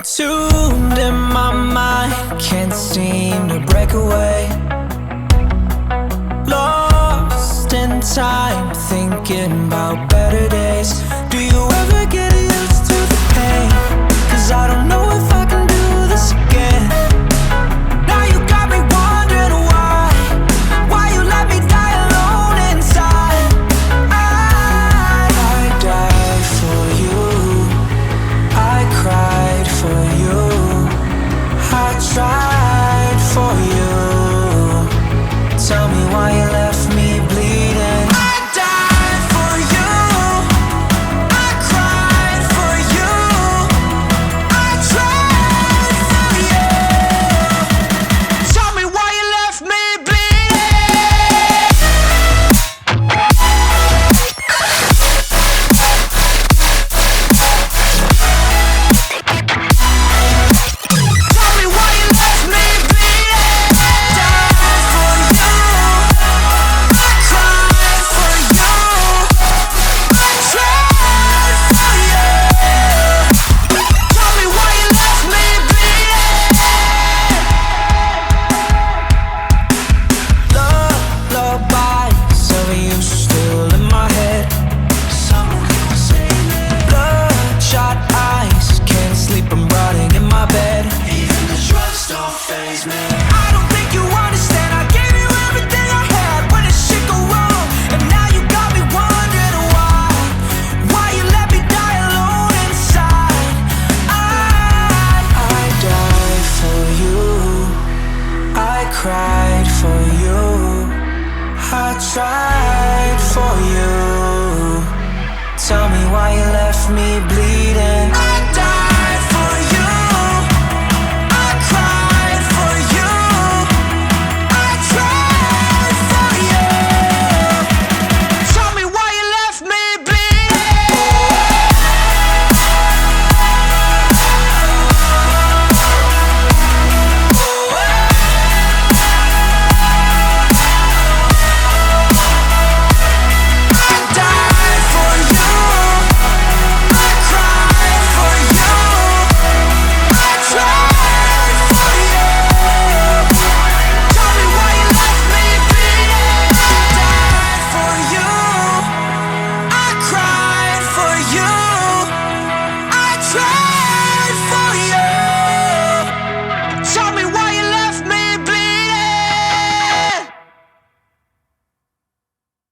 Consumed in my mind, can't seem to break away. Lost in time, thinking about better days. Do you ever get used to the pain? 'Cause I don't know if I can do this again. Now you got me wondering why you let me die alone inside. I died for you, I cried for you, I tried for you. Tell me why you left me bleeding. I died for you, I cried for you, I tried for you. Tell me why you left me bleeding. Tell me why you left me bleeding. Died for you, I cried for you, I tried for you. Tell me why you left me bleeding. Lullabies of you still in my head. Bloodshot eyes, can't sleep, I'm rotting in my bed. Even the drugs don't faze me. I don't think you understand, I gave you everything I had. When did shit go wrong? And now you got me wondering why you let me die alone inside. I died for you, I cried for you, I tried for you. Tell me why you left me bleeding.